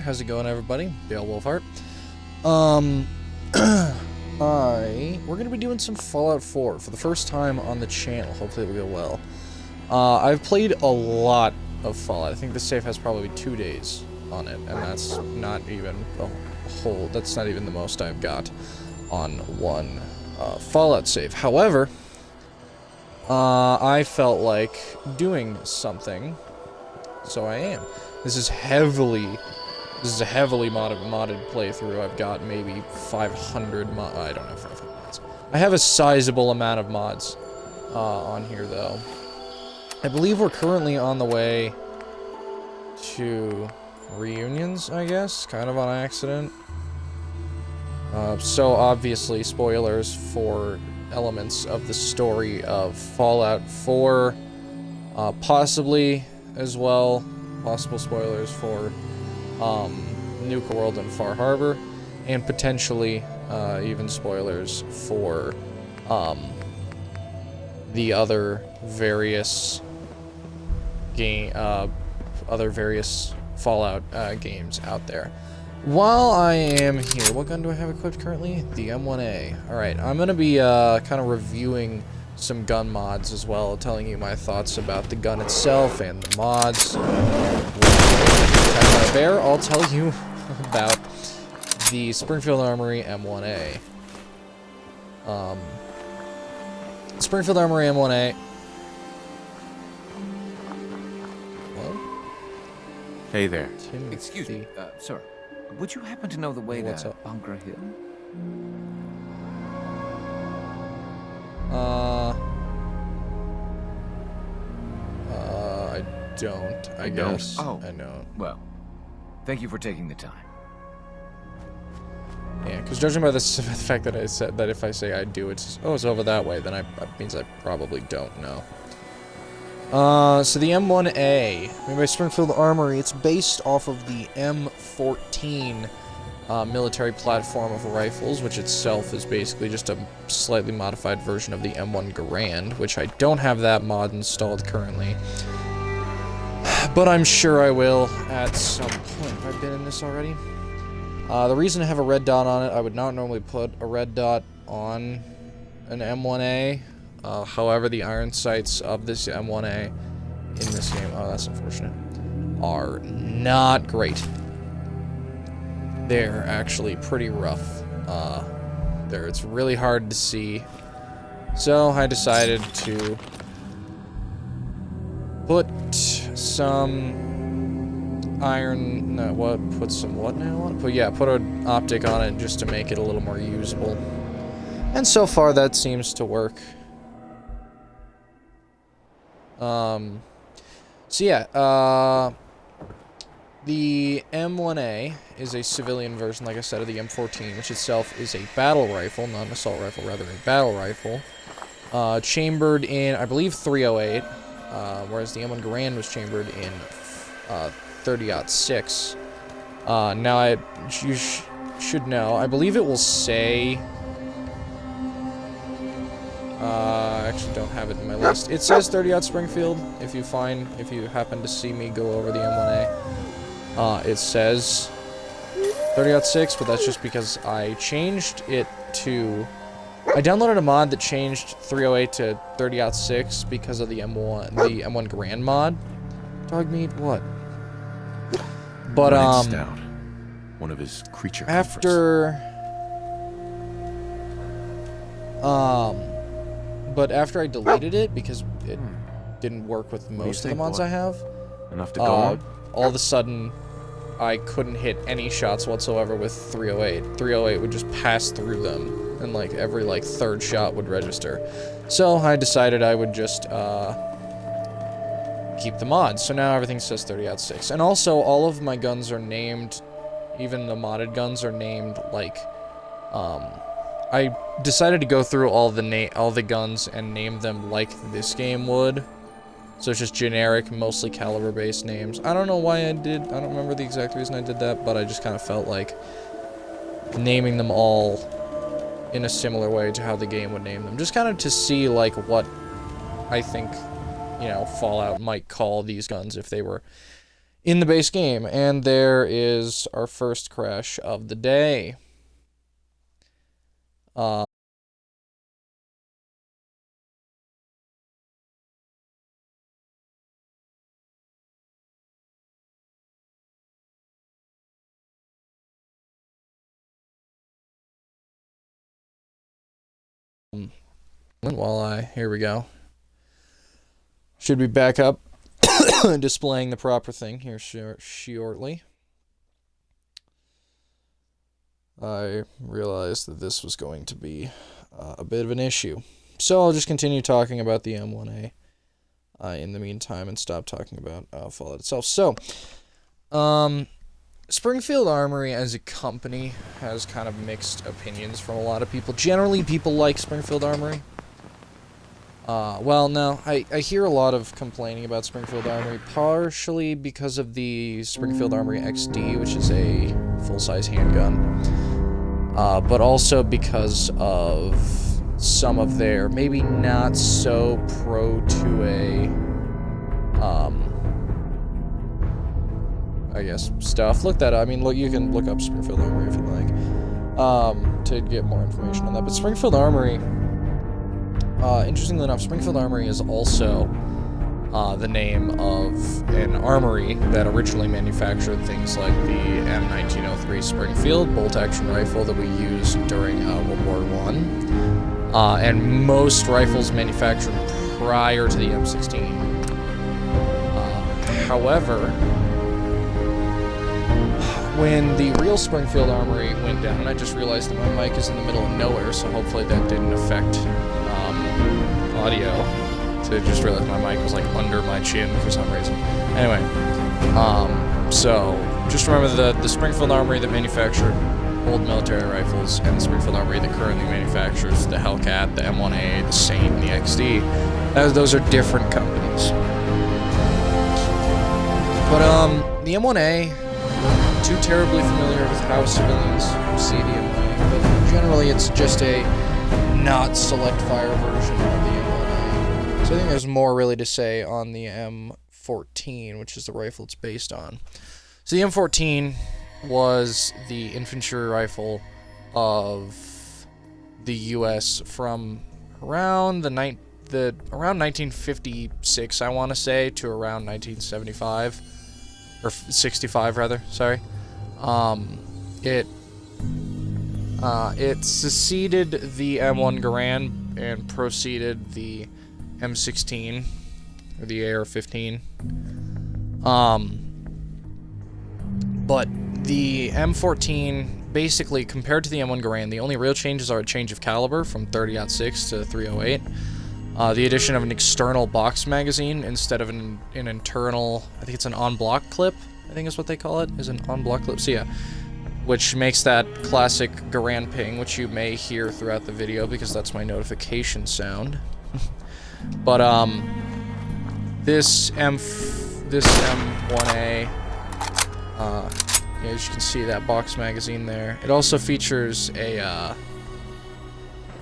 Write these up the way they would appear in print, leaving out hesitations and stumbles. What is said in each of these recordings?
How's it going, everybody? Dale Wolfhart. We're gonna be doing some Fallout 4 for the first time on the channel. Hopefully it will go well. I've played a lot of Fallout. I think the save has probably 2 days on it, and that's not even a whole, that's not even the most I've got on one Fallout save. However, I felt like doing something, so I am. This is a heavily modded playthrough. I've got maybe 500 I don't know, 500 mods. I have a sizable amount of mods on here, though. I believe we're currently on the way to reunions, I guess, kind of on accident. So obviously, spoilers for elements of the story of Fallout 4, possibly as well, possible spoilers for Nuka World and Far Harbor, and potentially even spoilers for the other various Fallout games out there. While I am here, what gun do I have equipped currently? The M1A. Alright, I'm going to be kind of reviewing some gun mods as well, telling you my thoughts about the gun itself and the mods. Bear, I'll tell you about the Springfield Armory M1A. Springfield Armory M1A. Hello? Hey there. Timothy. Excuse me, sir. Would you happen to know the way to Bunker Hill? I don't, I guess. Oh. I know. Well, thank you for taking the time. Yeah, because judging by the fact that I said that if I say I do, it's over that way, then that means I probably don't know. So the M1A, made by Springfield Armory, it's based off of the M14 military platform of rifles, which itself is basically just a slightly modified version of the M1 Garand, which I don't have that mod installed currently. But I'm sure I will at some point. Have I been in this already? The reason I have a red dot on it, I would not normally put a red dot on an M1A. However, the iron sights of this M1A in this game, oh, that's unfortunate, are not great. They're actually pretty rough. It's really hard to see. So I decided to put some iron, put some what now on it? Put an optic on it just to make it a little more usable. And so far that seems to work. The M1A is a civilian version, like I said, of the M14, which itself is a battle rifle, not an assault rifle, rather a battle rifle, chambered in, I believe, 308, whereas the M1 Garand was chambered in 30-06. Now, you should know, I believe it will say, I actually don't have it in my list. It says 30-aught Springfield, if you happen to see me go over the M1A. It says 30-06, but that's just because I changed it to... I downloaded a mod that changed 308 to 30-06 because of the M1 Garand mod. Dog meat, what? But, Stout, one of his creature but after I deleted it, because it didn't work with most of the mods I have, enough to go on? all of a sudden, I couldn't hit any shots whatsoever with 308. 308 would just pass through them, and like every third shot would register. So I decided I would just keep the mod. So now everything says 30-06. And also, all of my guns are named, even the modded guns are named I decided to go through all the guns and name them like this game would. So it's just generic, mostly caliber-based names. I don't know why I did. I don't remember the exact reason I did that, but I just kind of felt like naming them all in a similar way to how the game would name them. Just kind of to see, what I think, Fallout might call these guns if they were in the base game. And there is our first crash of the day. Here we go. Should be back up displaying the proper thing here shortly. I realized that this was going to be a bit of an issue. So I'll just continue talking about the M1A in the meantime and stop talking about Fallout itself. So, Springfield Armory as a company has kind of mixed opinions from a lot of people. Generally, people like Springfield Armory. Well, no, I hear a lot of complaining about Springfield Armory, partially because of the Springfield Armory XD, which is a full-size handgun, but also because of some of their maybe not so pro to a, I guess, stuff. Look that up. I mean, look, you can look up Springfield Armory if you like, to get more information on that. But Springfield Armory, interestingly enough, Springfield Armory is also the name of an armory that originally manufactured things like the M1903 Springfield bolt-action rifle that we used during World War I, and most rifles manufactured prior to the M16. However, when the real Springfield Armory went down, and I just realized that my mic is in the middle of nowhere, so hopefully that didn't affect audio. So I just realized my mic was like under my chin for some reason. Anyway, so just remember the Springfield Armory that manufactured old military rifles and the Springfield Armory that currently manufactures the Hellcat, the M1A, the Saint, the XD. Those are different companies. But the M1A, too terribly familiar with how civilians see the M1A, but generally it's just a not select fire version of the M1A. So I think there's more really to say on the M14, which is the rifle it's based on. So the M14 was the infantry rifle of the U.S. from around around 1956, I want to say, to around 1975. Or 65 rather, sorry. It succeeded the M1 Garand and preceded the M16 or the AR-15. But the M14, basically compared to the M1 Garand, the only real changes are a change of caliber from 30-06 to 308. The addition of an external box magazine instead of an internal, I think it's an on-block clip, I think is what they call it, is an on-block clip, so yeah, which makes that classic Garand ping, which you may hear throughout the video because that's my notification sound. But, this M1A, yeah, as you can see that box magazine there, it also features a,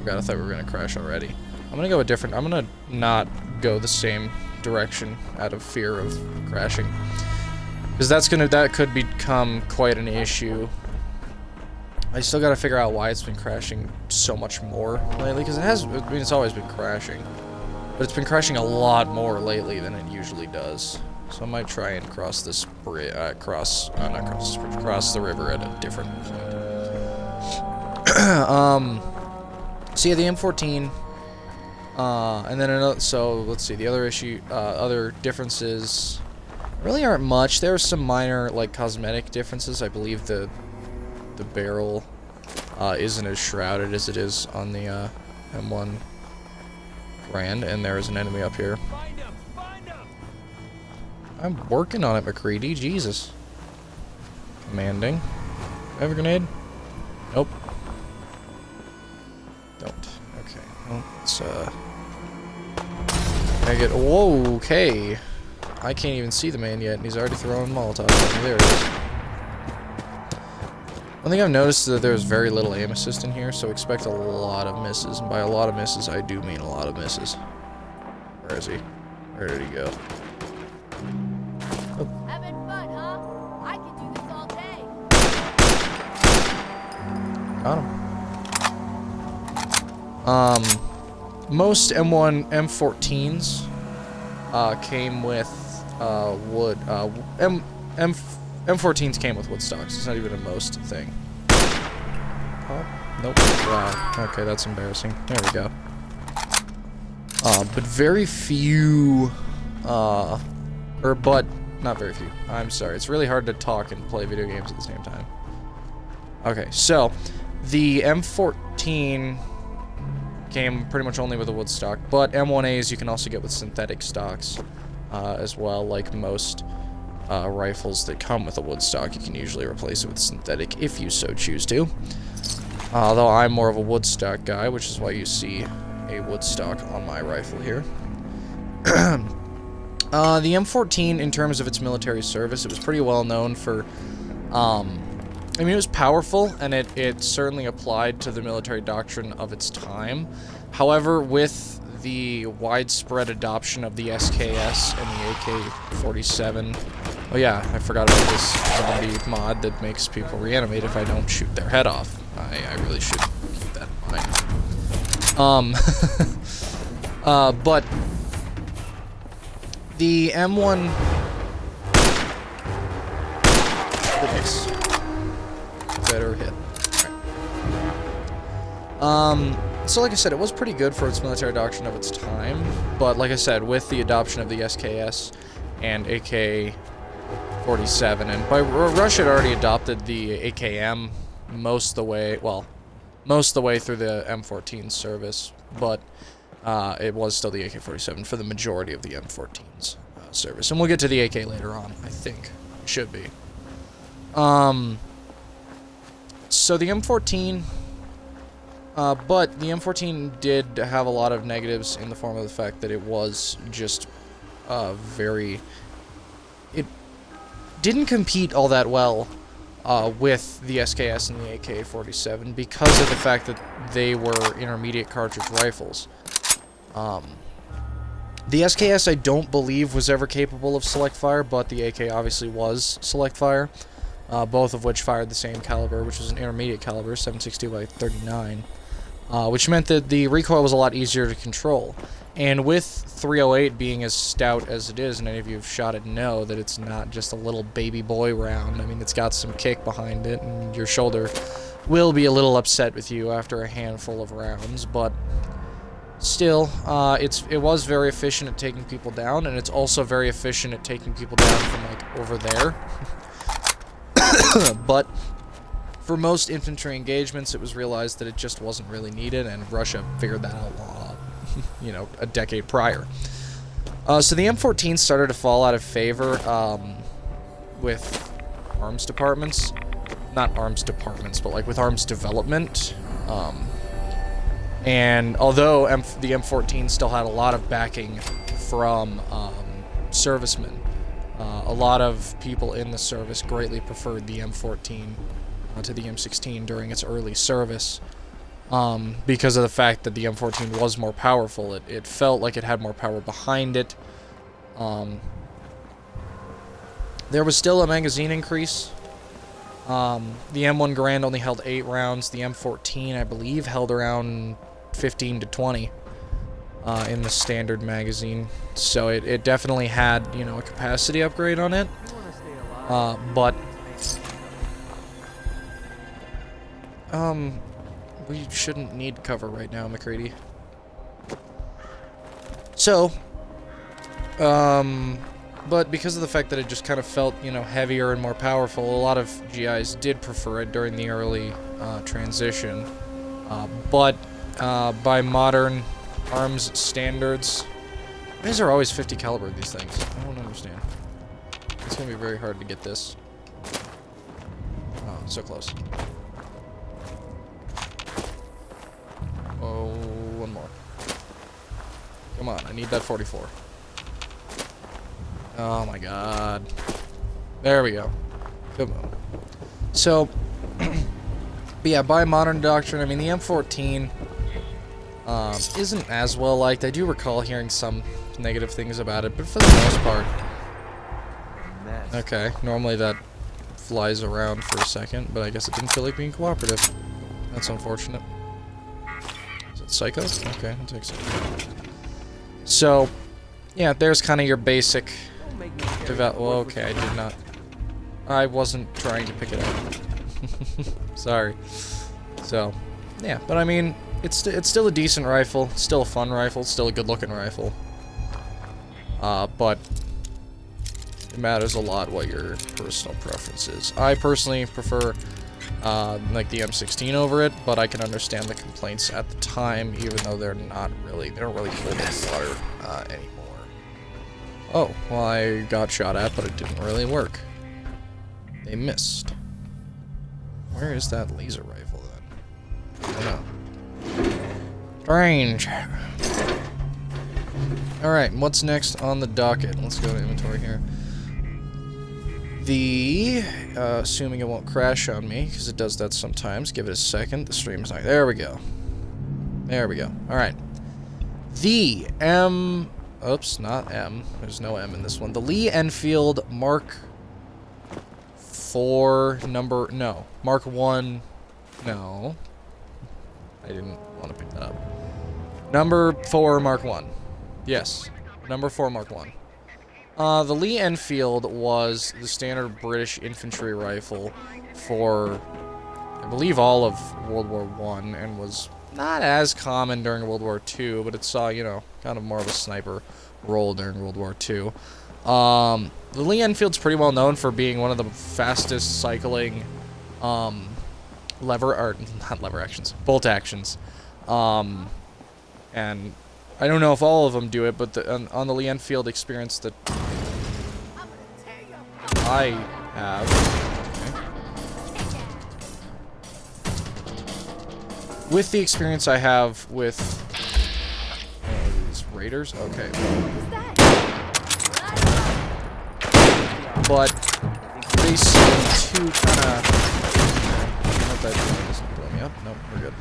God, I thought we were gonna crash already. I'm gonna go a different, I'm gonna not go the same direction out of fear of crashing. Because that could become quite an issue. I still gotta figure out why it's been crashing so much more lately, because I mean, it's always been crashing. But it's been crashing a lot more lately than it usually does. So I might try and cross this bridge, cross the river at a different point. So yeah, the M14, and then another, so let's see, the other issue, other differences really aren't much. There are some minor, like, cosmetic differences. I believe the barrel isn't as shrouded as it is on the M1 Garand, and there is an enemy up here. I'm working on it, McCready. Jesus. Commanding. Do I have a grenade? Nope. Don't. Okay. Well, let's, I get... Whoa, okay. I can't even see the man yet, and he's already throwing Molotovs. There it is. One thing I've noticed is that there's very little aim assist in here, so expect a lot of misses. And by a lot of misses, I do mean a lot of misses. Where is he? Where did he go? Oh. Having fun, huh? Got him. Most M1 M14s came with wood. M14s came with wood stocks. It's not even a most thing. Oh, nope. Wow. Okay, that's embarrassing. There we go. But very few, but not very few. I'm sorry. It's really hard to talk and play video games at the same time. Okay, so the M14 came pretty much only with a wood stock, but M1As you can also get with synthetic stocks as well. Like most rifles that come with a wood stock, you can usually replace it with synthetic if you so choose to. Although I'm more of a wood stock guy, which is why you see a wood stock on my rifle here. The M14, in terms of its military service, it was pretty well known for, I mean, it was powerful, and it certainly applied to the military doctrine of its time. However, with the widespread adoption of the SKS and the AK-47, oh yeah, I forgot about this zombie mod that makes people reanimate if I don't shoot their head off. I really should keep that in mind. But the M1... Goodness. Better hit. Right. So like I said, it was pretty good for its military doctrine of its time, but like I said, with the adoption of the SKS and AK-47, and by Russia had already adopted the AKM most of the way through the M14 service, but it was still the AK-47 for the majority of the M14's service. And we'll get to the AK later on, I think. It should be. So the M14, but the M14 did have a lot of negatives in the form of the fact that it was just it didn't compete all that well with the SKS and the AK-47 because of the fact that they were intermediate cartridge rifles. The SKS, I don't believe, was ever capable of select fire, but the AK obviously was select fire, both of which fired the same caliber, which was an intermediate caliber, 7.62x39, which meant that the recoil was a lot easier to control. And with 308 being as stout as it is, and any of you who've shot it know that it's not just a little baby boy round. I mean, it's got some kick behind it, and your shoulder will be a little upset with you after a handful of rounds, but still, it was very efficient at taking people down, and it's also very efficient at taking people down from, like, over there. But for most infantry engagements, it was realized that it just wasn't really needed, and Russia figured that out you know, a decade prior. So the M14 started to fall out of favor with arms departments. Not arms departments, but like with arms development. And although the M14 still had a lot of backing from servicemen, a lot of people in the service greatly preferred the M14 to the M16 during its early service. Because of the fact that the M14 was more powerful. It felt like it had more power behind it. There was still a magazine increase. The M1 Garand only held 8 rounds. The M14, I believe, held around 15 to 20 in the standard magazine. So it definitely had, you know, a capacity upgrade on it. But we shouldn't need cover right now, McCready. So, but because of the fact that it just kind of felt, you know, heavier and more powerful, a lot of GIs did prefer it during the early transition. But by modern arms standards, these are always 50 caliber, these things. I don't understand. It's gonna be very hard to get this. Oh, so close. Oh, one more. Come on, I need that 44. Oh my god. There we go. Come on. So, but yeah, by modern doctrine, I mean, the M14 isn't as well liked. I do recall hearing some negative things about it, but for the most part... Okay, normally that flies around for a second, but I guess it didn't feel like being cooperative. That's unfortunate. Is it Psycho? Okay, I'll take Psycho. So, yeah, there's kind of your basic... Well, okay, I did not... I wasn't trying to pick it up. Sorry. So, yeah, but I mean, it's still a decent rifle, still a fun rifle, still a good-looking rifle. But it matters a lot what your personal preference is. I personally prefer, like the M16 over it, but I can understand the complaints at the time, even though they don't really hold any water, anymore. Oh, well, I got shot at, but it didn't really work. They missed. Where is that laser rifle, then? I don't know. Strange. Alright, what's next on the docket? Let's go to inventory here. Assuming it won't crash on me, because it does that sometimes. Give it a second. The stream's not... There we go. There we go. Alright. The M... Oops, not M. There's no M in this one. The Lee Enfield Mark 4 number... No. Mark 1... No. I didn't want to pick that up. Number 4 Mark 1. Yes. Number 4 Mark 1. The Lee Enfield was the standard British infantry rifle for, I believe, all of World War I, and was not as common during World War II, but it saw, you know, kind of more of a sniper role during World War II. The Lee Enfield's pretty well known for being one of the fastest cycling, bolt actions. And I don't know if all of them do it, but on the Lee Enfield experience that I have... Okay. With the experience I have with... these raiders? Okay. But they seem to kind of... That doesn't blow me up. Nope, we're good.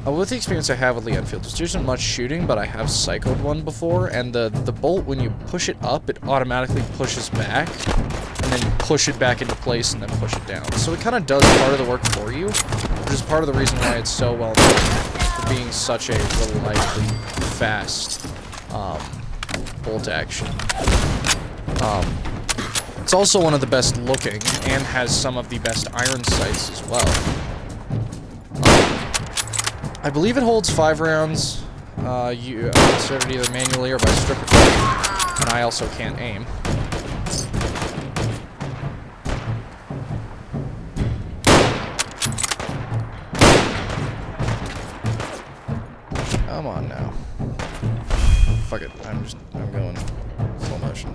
With the experience I have with Lee Enfield, there isn't much shooting, but I have cycled one before, and the bolt, when you push it up, it automatically pushes back, and then you push it back into place, and then push it down. So it kind of does part of the work for you, which is part of the reason why it's so well known for being such a reliably fast bolt action. It's also one of the best looking, and has some of the best iron sights as well. I believe it holds 5 rounds. You insert it either manually or by stripper clip, and I also can't aim. Come on now. Fuck it. I'm going full motion,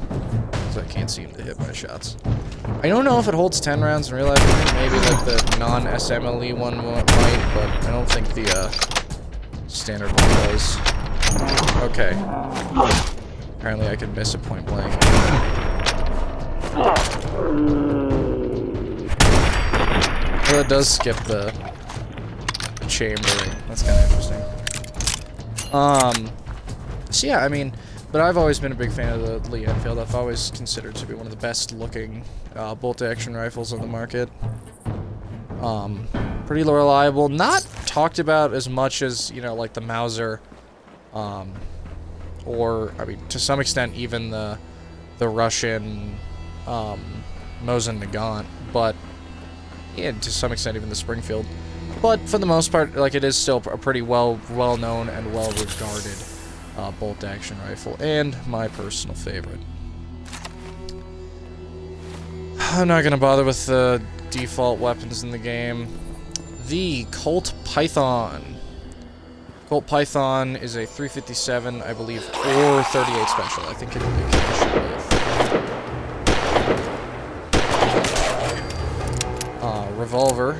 because I can't seem to hit my shots. I don't know if it holds 10 rounds in real life. I think maybe like the non-SMLE one might, but I don't think the standard one does. Okay. Apparently I can miss it point blank. Well, it does skip the chambering. That's kind of interesting. So yeah, I mean, but I've always been a big fan of the Lee Enfield. I've always considered to be one of the best looking bolt-action rifles on the market. Pretty reliable. Not talked about as much as, you know, like the Mauser, or, I mean, to some extent, even the Russian, Mosin Nagant, but, yeah, to some extent, even the Springfield. But, for the most part, like, it is still a pretty well-known and well-regarded bolt-action rifle, and my personal favorite. I'm not gonna bother with the default weapons in the game. The Colt Python. Colt Python is a 357, I believe, or 38 special. I think it can shoot both. Revolver.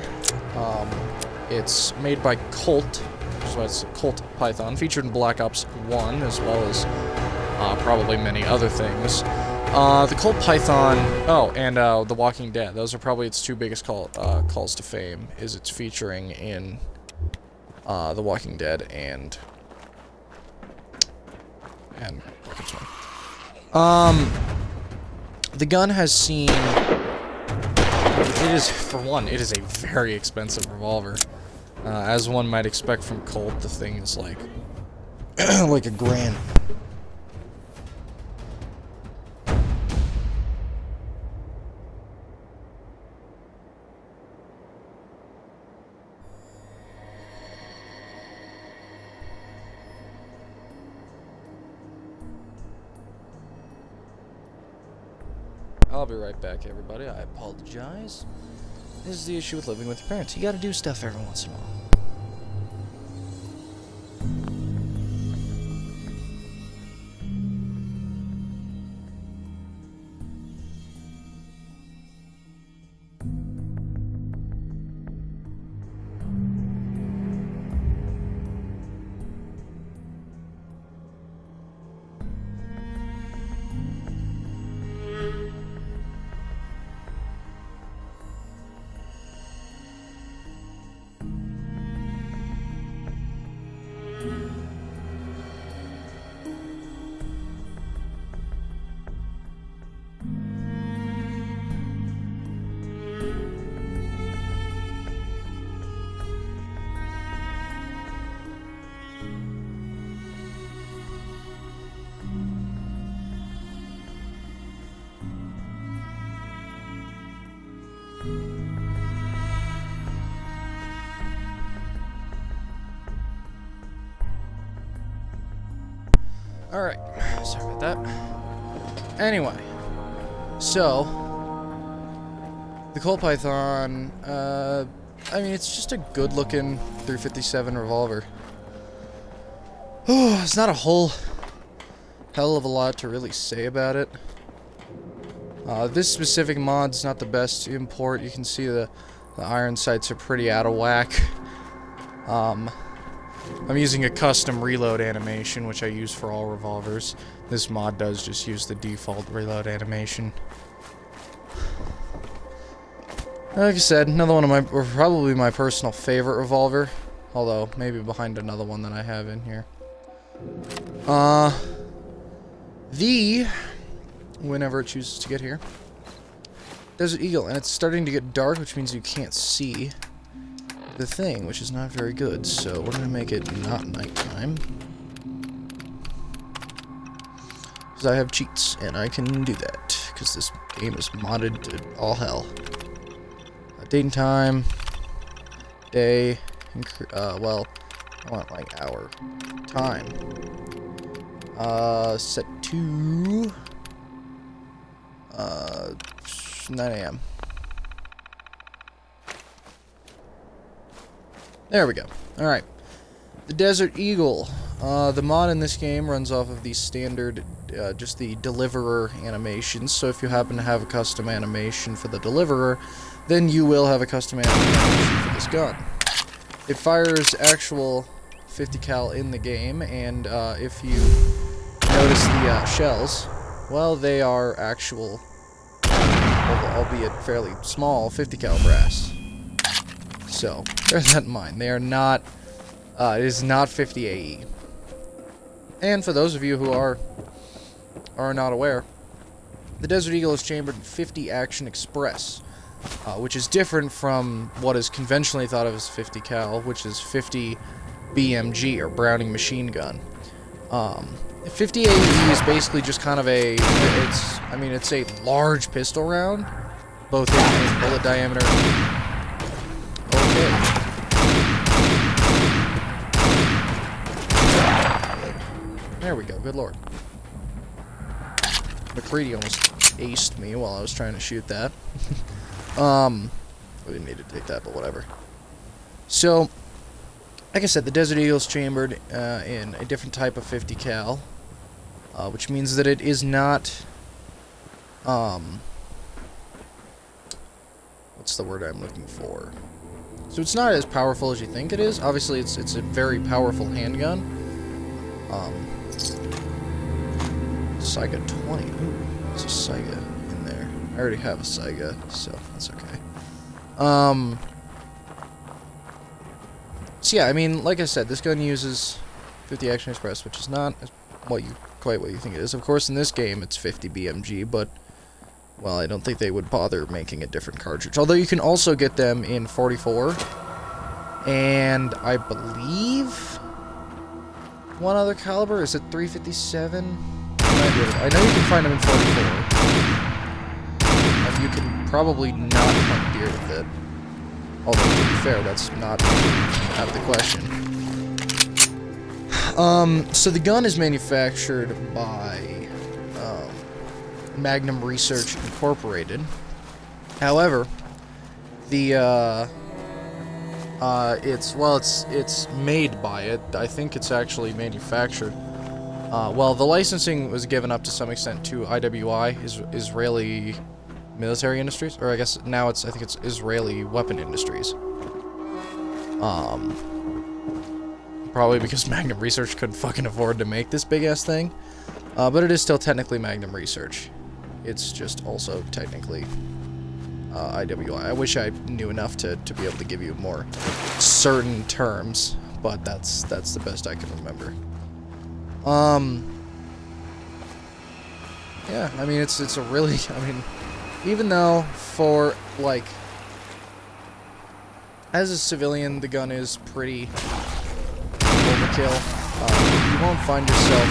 It's made by Colt. So it's Colt Python, featured in Black Ops 1, as well as probably many other things. The Colt Python, oh, and The Walking Dead. Those are probably its 2 biggest calls to fame, is its featuring in The Walking Dead and Black Ops 1. The gun has seen... It is, for one, it is a very expensive revolver. As one might expect from Colt, the thing is like, like a grand. I'll be right back, everybody. I apologize. This is the issue with living with your parents. You gotta do stuff every once in a while. Alright, sorry about that. Anyway, so, the Colt Python, I mean, it's just a good-looking .357 revolver. It's not a whole hell of a lot to really say about it. This specific mod's not the best import. You can see the iron sights are pretty out of whack. I'm using a custom reload animation, which I use for all revolvers. This mod does just use the default reload animation. Like I said, another one of my, or probably my personal favorite revolver. Although, maybe behind another one that I have in here. Whenever it chooses to get here. Desert Eagle, and it's starting to get dark, which means you can't see the thing, which is not very good, so we're gonna make it not nighttime. Because I have cheats, and I can do that, because this game is modded to all hell. Date and time, day, well, I want like hour, time. Set to 9 AM. There we go. Alright. The Desert Eagle. The mod in this game runs off of the standard, just the Deliverer animations. So if you happen to have a custom animation for the Deliverer, then you will have a custom animation for this gun. It fires actual 50 cal in the game, and if you notice the shells, well, they are actual, albeit fairly small, 50 cal brass. So, bear that in mind. They are not, it is not 50 AE. And for those of you who are not aware, the Desert Eagle is chambered in 50 Action Express, which is different from what is conventionally thought of as 50 cal, which is 50 BMG, or Browning Machine Gun. 50 AE is basically just kind of a, it's a large pistol round, both in bullet diameter. Okay. There we go, good lord. McCready almost aced me while I was trying to shoot that. I didn't need to take that, but whatever. So, like I said, the Desert Eagle is chambered in a different type of 50 cal, which means that it is not, what's the word I'm looking for? So it's not as powerful as you think it is. Obviously, it's a very powerful handgun. Saiga 20. Ooh, there's a Saiga in there. I already have a Saiga, so that's okay. So yeah, I mean, like I said, this gun uses 50 Action Express, which is not quite what you think it is. Of course, in this game, it's 50 BMG, but, well, I don't think they would bother making a different cartridge. Although you can also get them in 44, And I believe one other caliber. Is it 357? I know you can find them in 44. And you can probably not hunt deer with it. Although, to be fair, that's not out of the question. So the gun is manufactured by Magnum Research Incorporated. However, the it's made by it. I think it's actually manufactured. Well, the licensing was given up to some extent to IWI, Israeli Military Industries, or I guess now I think it's Israeli Weapon Industries. Probably because Magnum Research couldn't fucking afford to make this big-ass thing. But it is still technically Magnum Research. It's just also technically IWI. I wish I knew enough to be able to give you more certain terms, but that's the best I can remember. Yeah, I mean, it's a really, I mean, even though for, like, as a civilian, the gun is pretty overkill, you won't find yourself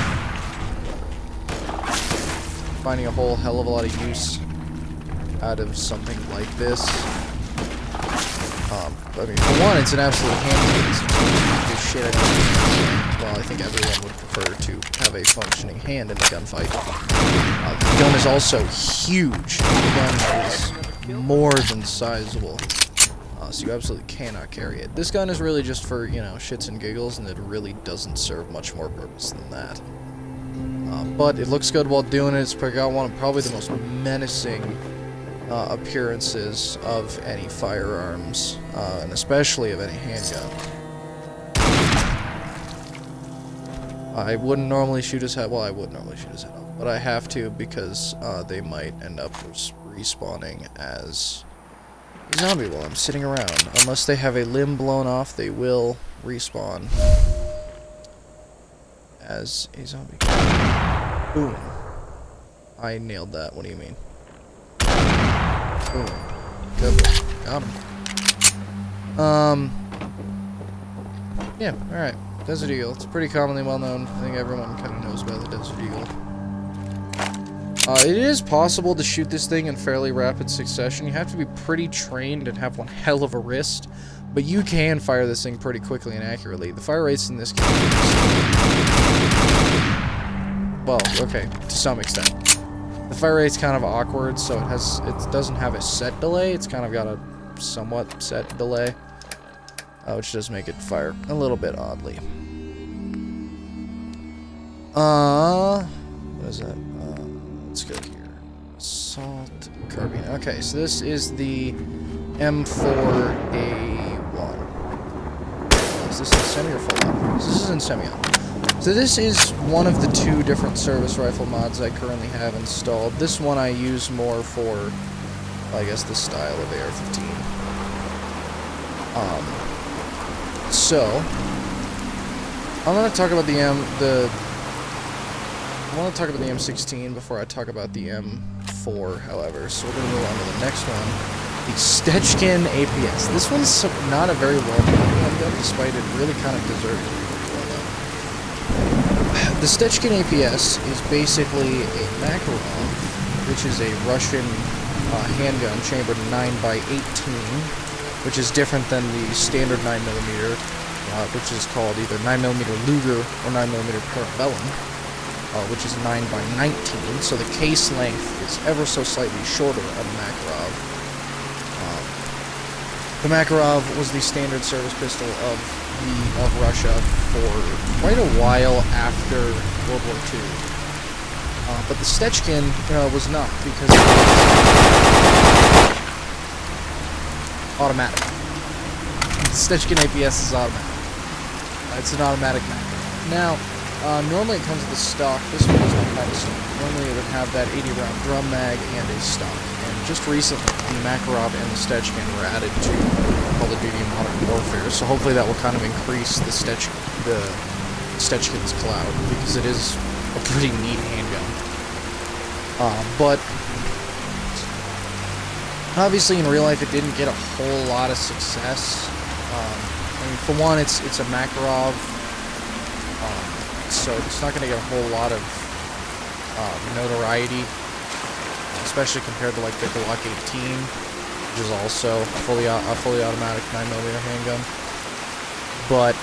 finding a whole hell of a lot of use out of something like this. I mean, for one, it's an absolute handgun. It's shit out of well, I think everyone would prefer to have a functioning hand in a gunfight. The gun is also huge. The gun is more than sizable. So you absolutely cannot carry it. This gun is really just for, you know, shits and giggles, and it really doesn't serve much more purpose than that. But it looks good while doing it. It's got one of probably the most menacing appearances of any firearms, and especially of any handgun. I wouldn't normally shoot his head. Well, I would normally shoot his head off, but I have to because they might end up respawning as a zombie while I'm sitting around. Unless they have a limb blown off, they will respawn as a zombie. Boom. I nailed that. What do you mean? Boom. Good. Got him. Yeah, alright. Desert Eagle. It's pretty commonly well known. I think everyone kind of knows about the Desert Eagle. It is possible to shoot this thing in fairly rapid succession. You have to be pretty trained and have one hell of a wrist, but you can fire this thing pretty quickly and accurately. The fire rates in this game, well, okay, to some extent. The fire rate's kind of awkward, so it doesn't have a set delay. It's kind of got a somewhat set delay, which does make it fire a little bit oddly. What is that? Let's go here. Assault carbine. Okay, so this is the M4A1. Is this in semi or full auto? This is in semi-auto. So this is one of the two different service rifle mods I currently have installed. This one I use more for, well, I guess, the style of AR-15. So I'm gonna talk about the M16 before I talk about the M4, however. So we're gonna move on to the next one, the Stetchkin APS. This one's not a very well-known handgun, despite it really kind of deserves to be well-known. The Stetchkin APS is basically a Makarov, which is a Russian handgun chambered 9x18, which is different than the standard 9mm, which is called either 9mm Luger or 9mm Parabellum, which is 9x19, so the case length is ever so slightly shorter on the Makarov. The Makarov was the standard service pistol of Russia for quite a while after World War II. But the Stetchkin was not, because it was automatic. The Stetchkin APS is automatic. It's an automatic Makarov. Now, normally it comes with a stock. This one does not have a stock. Normally it would have that 80-round drum mag and a stock. And just recently, the Makarov and the Stetchkin were added to Call of Duty Modern Warfare, so hopefully that will kind of increase the Stetchkin's clout, because it is a pretty neat handgun. But obviously in real life it didn't get a whole lot of success. mean, for one, it's a Makarov, so it's not going to get a whole lot of notoriety, especially compared to like the Glock 18, which is also a fully automatic 9mm handgun. But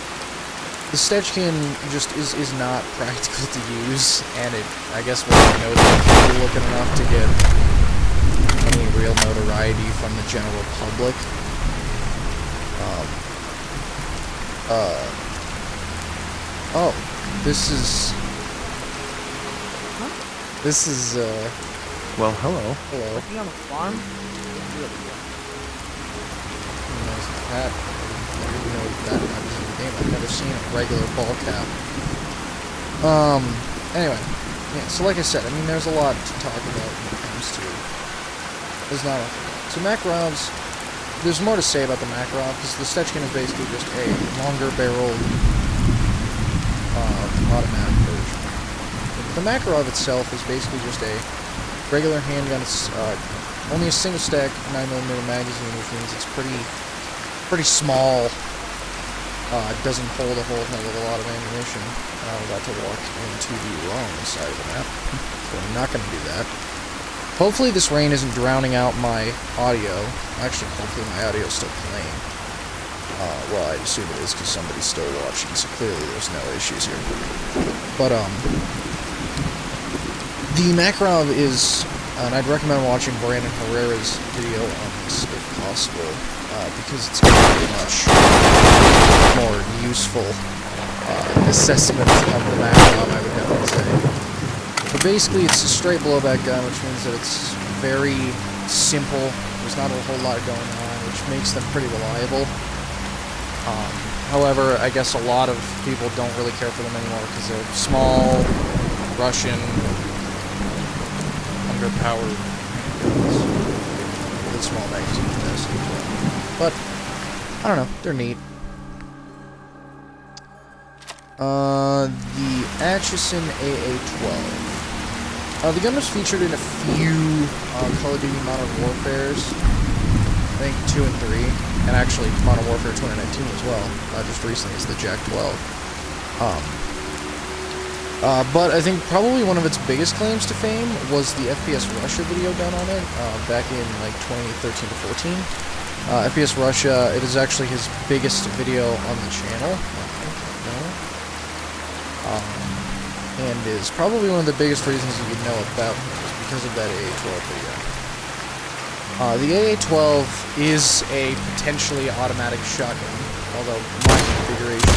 the Stetchkin just is not practical to use, and I guess wasn't notably looking enough to get any real notoriety from the general public. Oh, this is... Well, hello. Hello. Was he on the farm? Nice hat. I didn't know that was in the game. I've never seen a regular ball cap. Anyway. Yeah, so like I said, I mean, there's a lot to talk about when it comes to... There's not a... So Makarovs, there's more to say about the Makarov, because the Stetchkin is basically just a longer barreled automatic version. The Makarov itself is basically just a regular handgun. It's only a single stack 9mm magazine, which means it's pretty small. It doesn't hold a whole hell of a lot of ammunition. I'm about to walk into the wrong side of the map, so I'm not going to do that. Hopefully this rain isn't drowning out my audio. Actually, hopefully my audio is still playing. Well, I assume it is because somebody's still watching, so clearly there's no issues here. But, the Makarov is, and I'd recommend watching Brandon Herrera's video on this if possible, because it's very much more useful assessment of the Makarov, I would definitely say. But basically, it's a straight blowback gun, which means that it's very simple. There's not a whole lot going on, which makes them pretty reliable. However, I guess a lot of people don't really care for them anymore because they're small, Russian, underpowered guns with small magazine capacity. But I don't know, they're neat. The Atchison AA-12. The gun was featured in a few Call of Duty Modern Warfares. I think 2 and 3, and actually Modern Warfare 2019 as well, just recently as the Jack 12. But I think probably one of its biggest claims to fame was the FPS Russia video done on it, back in like 2013 to 14. FPS Russia, it is actually his biggest video on the channel, and is probably one of the biggest reasons you would know about him, is because of that AA-12 video. The AA-12 is a potentially automatic shotgun, although my configuration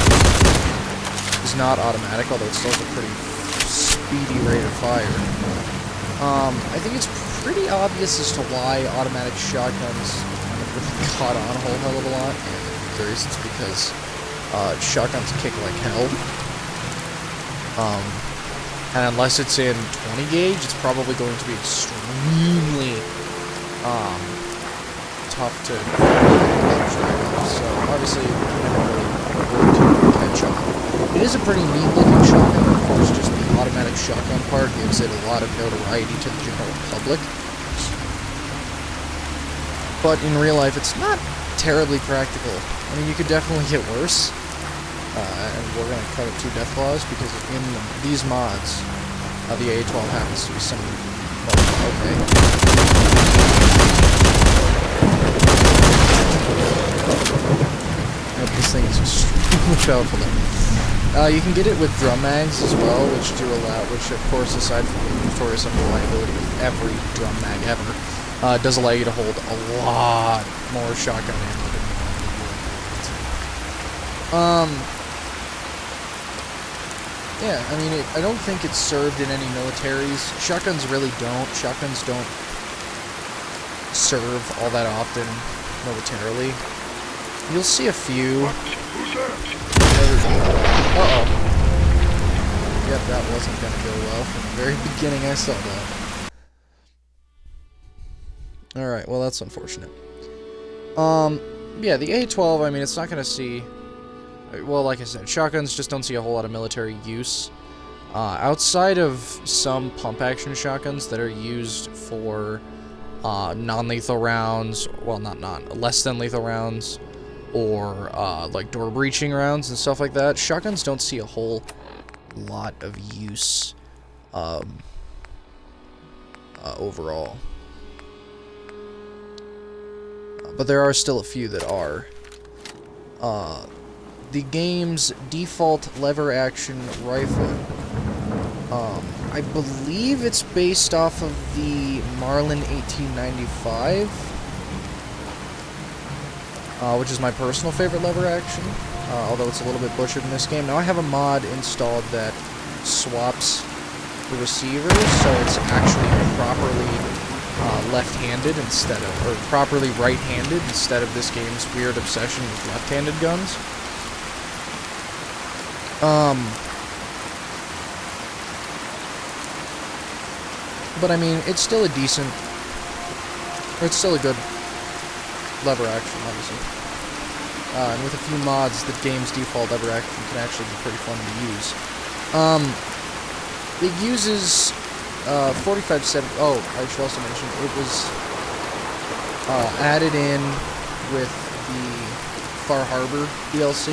is not automatic, although it still has a pretty speedy rate of fire. I think it's pretty obvious as to why automatic shotguns kind of really caught on a whole hell of a lot, and I'm curious it's because shotguns kick like hell. And unless it's in 20 gauge, it's probably going to be extremely tough to so obviously never really worked to catch on. It is a pretty neat looking shotgun. Of course, just the automatic shotgun part gives it a lot of notoriety to the general public. But in real life, it's not terribly practical. I mean, you could definitely get worse. And we're going to cut it to Deathclaws because in these mods, the AA-12 happens to be some... okay. This thing is extremely powerful though. You can get it with drum mags as well, which of course, aside from the notorious unreliability of every drum mag ever, does allow you to hold a lot more shotgun ammo than you normally would. Yeah, I mean, I don't think it's served in any militaries. Shotguns really don't. Shotguns don't serve all that often militarily. You'll see a few. Uh-oh. Yep, that wasn't going to go well from the very beginning. I saw that. Alright, well, that's unfortunate. Yeah, the A-12, I mean, it's not going to see... Well, like I said, shotguns just don't see a whole lot of military use. Outside of some pump-action shotguns that are used for non-lethal rounds, well, less than lethal rounds, or like door breaching rounds and stuff like that. Shotguns don't see a whole lot of use overall. But there are still a few that are. The game's default lever action rifle, I believe it's based off of the Marlin 1895, which is my personal favorite lever action, although it's a little bit butchered in this game. Now I have a mod installed that swaps the receivers, so it's actually properly left-handed instead of, or properly right-handed instead of this game's weird obsession with left-handed guns. But I mean, it's still a decent, or it's still a good lever action, obviously. And with a few mods, the game's default lever action can actually be pretty fun to use. It uses 4570. Oh, I should also mention it was added in with the Far Harbor DLC,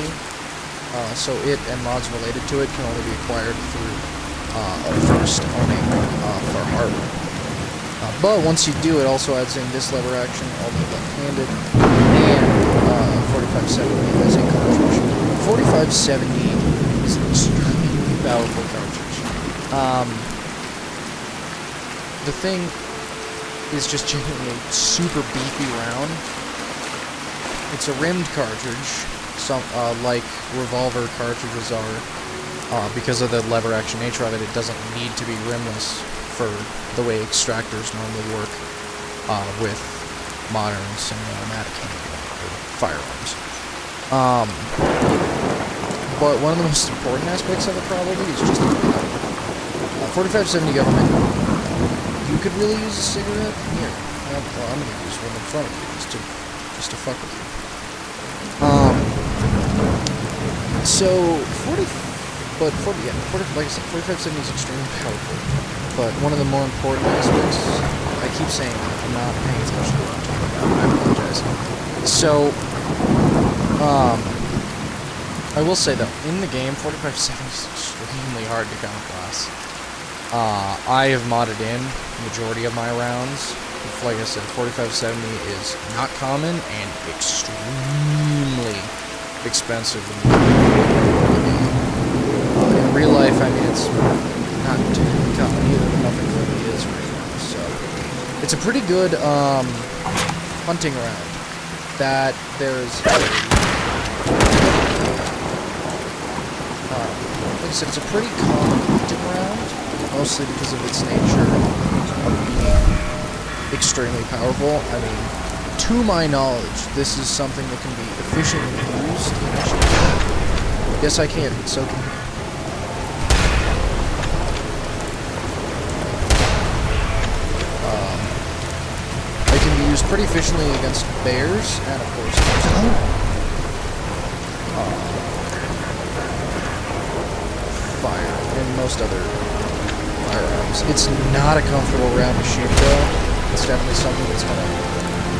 so it and mods related to it can only be acquired through first owning Far Harbor. But once you do, it also adds in this lever action, although left-handed, and 4570 as a cartridge. 4570 is an extremely powerful cartridge. The thing is just genuinely super beefy round. It's a rimmed cartridge, like revolver cartridges are. Because of the lever action nature of it, it doesn't need to be rimless for the way extractors normally work with modern semi-automatic firearms. But one of the most important aspects of it probably is just 4570 government. You could really use a cigarette here. Well, I'm gonna use one in front of you just to fuck with you. But like I said, 4570 is extremely powerful. But one of the more important aspects, I keep saying I'm not paying attention to what I'm talking about. I apologize. So, I will say though, in the game, 4570 is extremely hard to come across. I have modded in the majority of my rounds. Like I said, 4570 is not common and extremely expensive. In real life, I mean, it's not too common either, but nothing really is right now. So, it's a pretty good hunting round. That there's a, like I said, it's a pretty common hunting round, mostly because of its nature of being extremely powerful. I mean, to my knowledge, this is something that can be efficiently used in a shooting. Yes, I can. So can you. It can be used pretty efficiently against bears, and of course, fire, and most other firearms. It's not a comfortable round to shoot, though. It's definitely something that's going to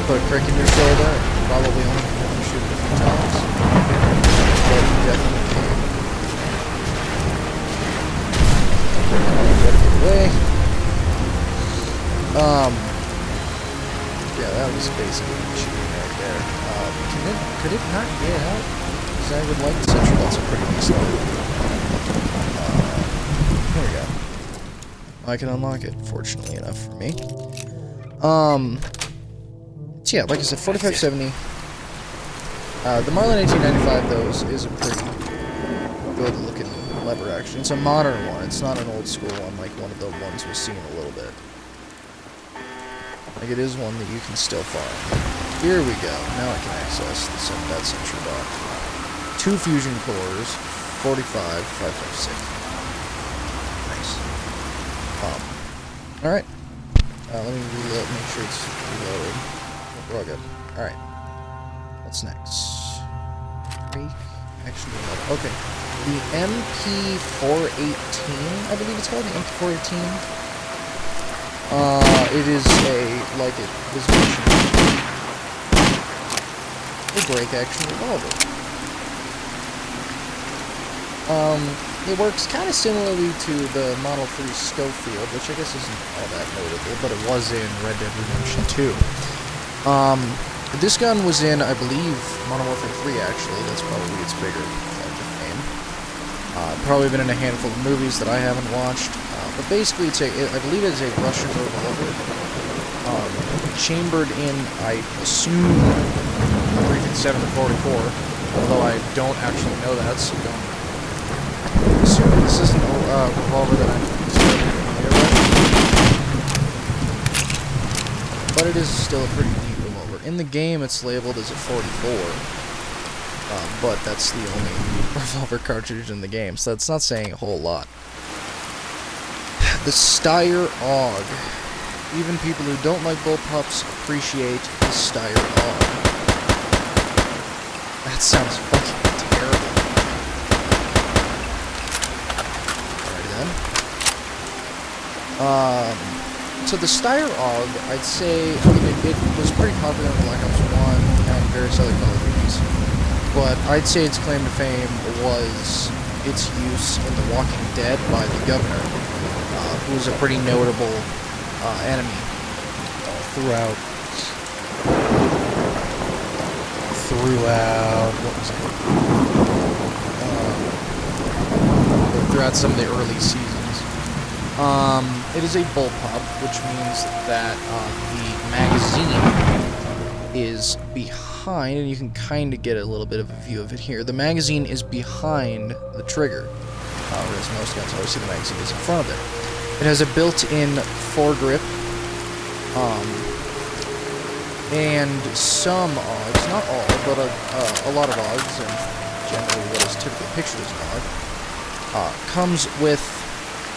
put a prick in your shoulder, and probably only want to shoot it a few times. But you definitely can. Gotta get away. Yeah, that was basically shooting right there. Could it not get out? Because I would like to say that's a pretty nice level. There we go. I can unlock it, fortunately enough for me. So yeah, like I said, 4570. The Marlin 1895, though, is a pretty good looking lever action. It's a modern one. It's not an old school one like one of the ones we've seen a little bit. Like, it is one that you can still find. Here we go. Now I can access that sentry box. 2 fusion cores, 45, 556. Nice. Alright. Let me reload, make sure it's reloaded. We're all good. Alright. What's next? Break. Action reload. Okay. The MP418, I believe it's called, the MP418. It is a, like it was mentioned, the break-action revolver. It works kind of similarly to the Model 3 Schofield, which I guess isn't all that notable, but it was in Red Dead Redemption 2. This gun was in, I believe, Modern Warfare 3, actually. That's probably its bigger claim to fame. Probably been in a handful of movies that I haven't watched. But basically, I believe it's a Russian revolver. Chambered in, I assume, 357 to 44. Although I don't actually know that, so don't assume this isn't a revolver that I'm familiar with. But it is still a pretty neat revolver. In the game, it's labeled as a 44. But that's the only revolver cartridge in the game, so that's not saying a whole lot. The Steyr AUG. Even people who don't like bullpups appreciate the Steyr AUG. That sounds fucking terrible. Alright then. So the Steyr AUG, I'd say, I mean, it was pretty popular in Black Ops 1 and various other Call of Duties. But I'd say its claim to fame was its use in The Walking Dead by the Governor, who was a pretty notable enemy throughout what was it? Throughout some of the early seasons. It is a bullpup, which means that the magazine is behind, and you can kind of get a little bit of a view of it here. The magazine is behind the trigger, whereas most guns, obviously, the magazine is in front of it. It has a built-in foregrip, and some AUGs, not all, but a lot of AUGs, and generally what is typically pictured as an AUG, comes with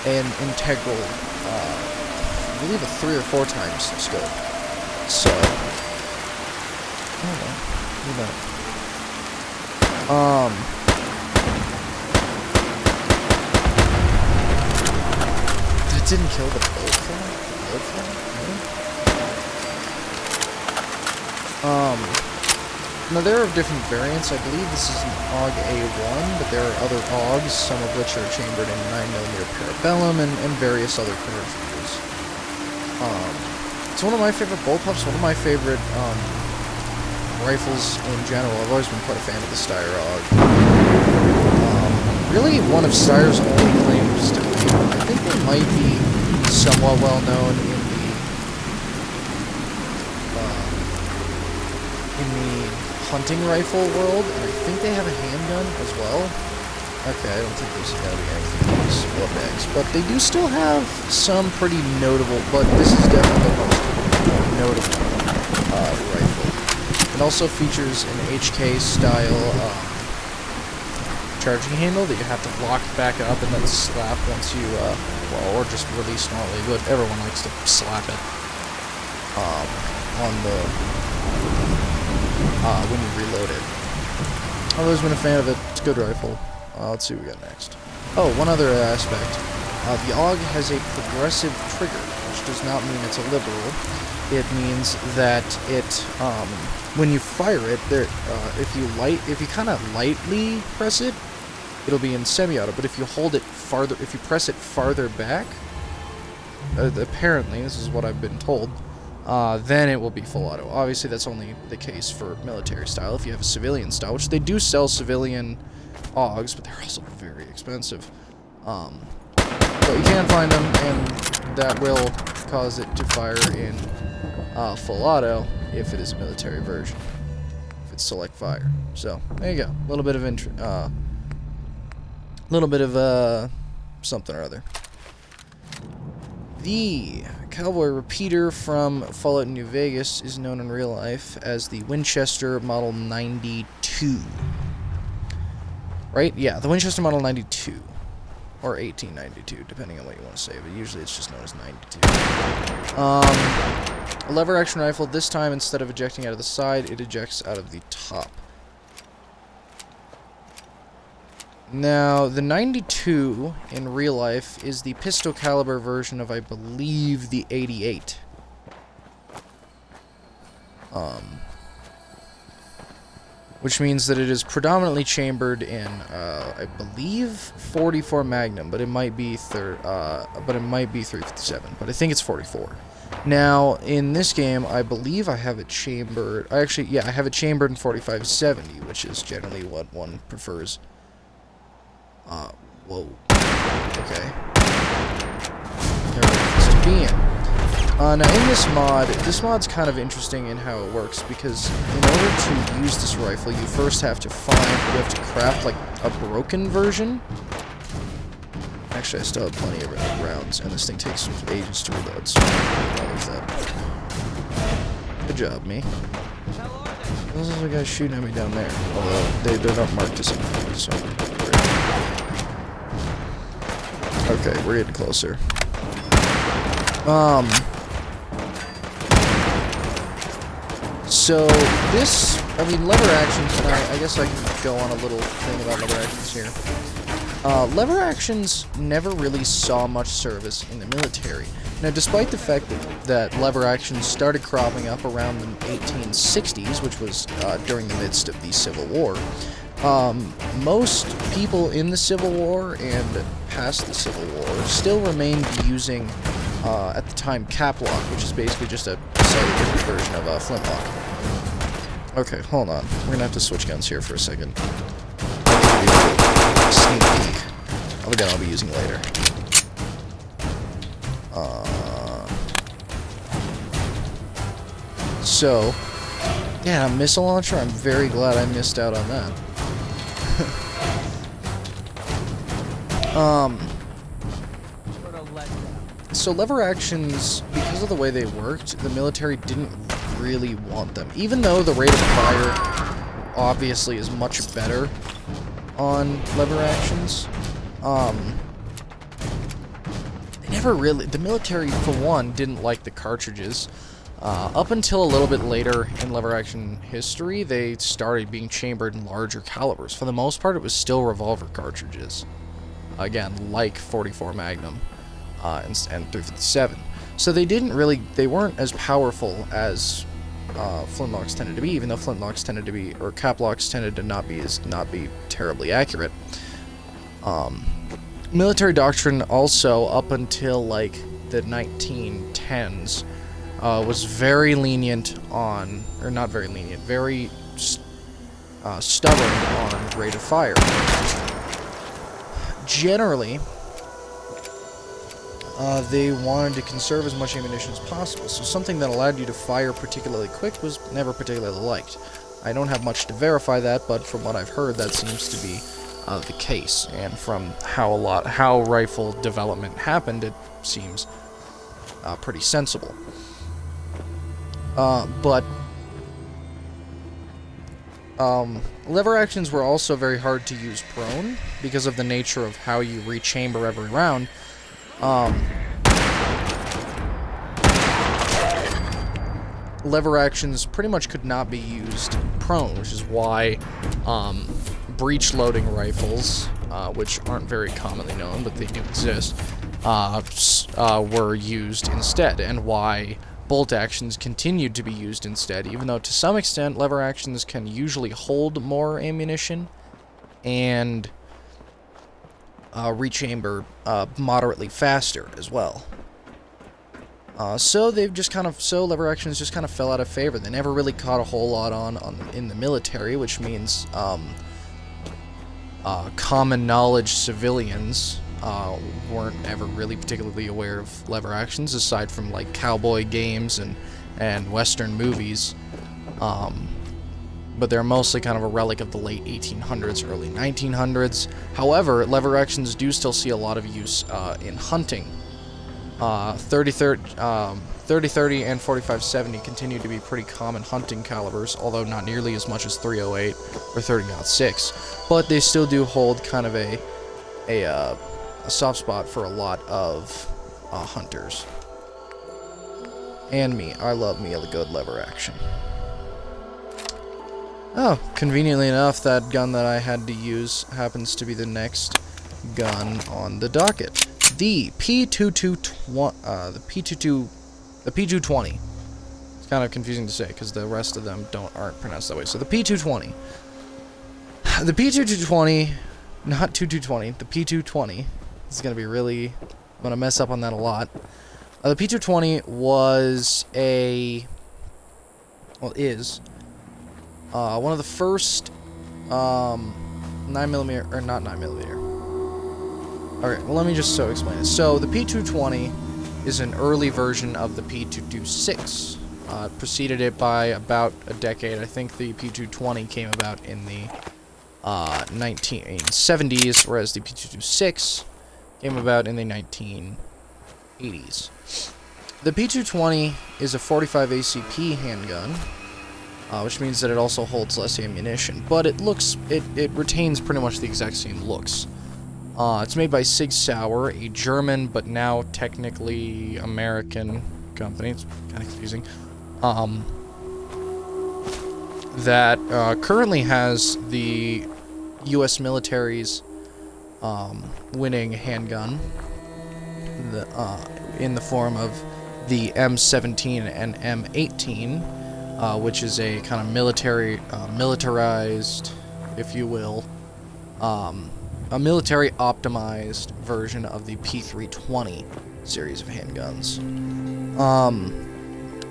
an integral, I believe a 3 or 4 times scope. So, hold on. That didn't kill the bullet flare? Now there are different variants. I believe this is an AUG A1, but there are other AUGs, some of which are chambered in 9mm parabellum and various other cartridges. It's one of my favorite bullpups, one of my favorite rifles in general. I've always been quite a fan of the Steyr AUG. Really one of Steyr's only claims to fame. I think they might be somewhat well known in the hunting rifle world, and I think they have a handgun as well. Okay, I don't think there's gotta be anything else blood bags, but they do still have some pretty notable, but this is definitely the most notable rifle. It also features an HK style charging handle that you have to lock back up and then slap once you, well, or just release normally, but everyone likes to slap it on the, when you reload it. I've always been a fan of it. It's a good rifle. Let's see what we got next. Oh, one other aspect. The AUG has a progressive trigger, which does not mean it's a liberal. It means that it, when you fire it, if you kind of lightly press it, it'll be in semi-auto. But if you hold it farther, if you press it farther back, apparently, this is what I've been told, then it will be full auto. Obviously, that's only the case for military style. If you have a civilian style, which they do sell civilian AUGs, but they're also very expensive. But you can find them, and that will cause it to fire in full auto if it is a military version. If it's select fire. So there you go. A little bit of something or other. The Cowboy Repeater from Fallout New Vegas is known in real life as the Winchester Model 92. Right? Yeah, the Winchester Model 92. Or 1892, depending on what you want to say, but usually it's just known as 92. A lever action rifle. This time, instead of ejecting out of the side, it ejects out of the top. Now, the 92 in real life is the pistol caliber version of, I believe, the 88. which means that it is predominantly chambered in, I believe, 44 Magnum, but it might be 357, but I think it's 44. Now, in this game, I believe I have it chambered, I have it chambered in 4570, which is generally what one prefers. Whoa. Okay. There it is to be in. Now in this mod's kind of interesting in how it works, because in order to use this rifle, you first have to craft like a broken version. Actually, I still have plenty of rounds, and this thing takes ages to reload, so I'll leave that. Good job, me. Those are the guys shooting at me down there, although they're not marked as anything, so great. Okay, we're getting closer. So this, lever actions, and I guess I can go on a little thing about lever actions here. Lever actions never really saw much service in the military. Now, despite the fact that lever actions started cropping up around the 1860s, which was during the midst of the Civil War, most people in the Civil War and past the Civil War still remained using, at the time, cap lock, which is basically just a slightly different version of a flintlock. Okay, hold on. We're gonna have to switch guns here for a second. Sneak peek of a gun I'll be using later. So, yeah, missile launcher, I'm very glad I missed out on that. So lever actions, because of the way they worked, the military didn't really want them. Even though the rate of fire obviously is much better on lever actions, the military, for one, didn't like the cartridges. Up until a little bit later in lever action history, they started being chambered in larger calibers. For the most part, it was still revolver cartridges. Again, like 44 Magnum and 357. So they weren't as powerful as flintlocks tended to be, even though flintlocks tended to be, or cap locks tended to not be terribly accurate. Military doctrine also, up until like the 1910s, was very lenient on, or not very lenient, very stubborn on rate of fire. Generally, they wanted to conserve as much ammunition as possible, so something that allowed you to fire particularly quick was never particularly liked. I don't have much to verify that, but from what I've heard, that seems to be the case, and from how rifle development happened, it seems pretty sensible. But lever actions were also very hard to use prone because of the nature of how you rechamber every round. Lever actions pretty much could not be used prone, which is why breech loading rifles, which aren't very commonly known, but they do exist, were used instead, and why bolt actions continued to be used instead, even though to some extent lever actions can usually hold more ammunition and rechamber moderately faster as well. So lever actions just kind of fell out of favor. They never really caught a whole lot in the military, which means common knowledge civilians weren't ever really particularly aware of lever actions, aside from like cowboy games and Western movies. But they're mostly kind of a relic of the late 1800s, early 1900s. However, lever actions do still see a lot of use in hunting. 30-30 and 45-70 continue to be pretty common hunting calibers, although not nearly as much as 308 or 30-06. But they still do hold kind of a soft spot for a lot of hunters. And me. I love me a good lever action. Oh, conveniently enough, that gun that I had to use happens to be the next gun on the docket. The P220. It's kind of confusing to say because the rest of them aren't pronounced that way. So the P220. The P220, not 2220, the P220 is going to be really, I'm going to mess up on that a lot. The P220 was is one of the first 9mm, or not 9mm. Alright, well, let me just explain it. So, the P220 is an early version of the P226. Preceded it by about a decade. I think the P220 came about in the 1970s, whereas the P226 came about in the 1980s. The P220 is a 45 ACP handgun, which means that it also holds less ammunition, but it retains pretty much the exact same looks. It's made by Sig Sauer, a German but now technically American company. It's kind of confusing. That currently has the U.S. military's winning handgun in the form of the M17 and M18, which is a kind of militarized, if you will, a military optimized version of the P320 series of handguns.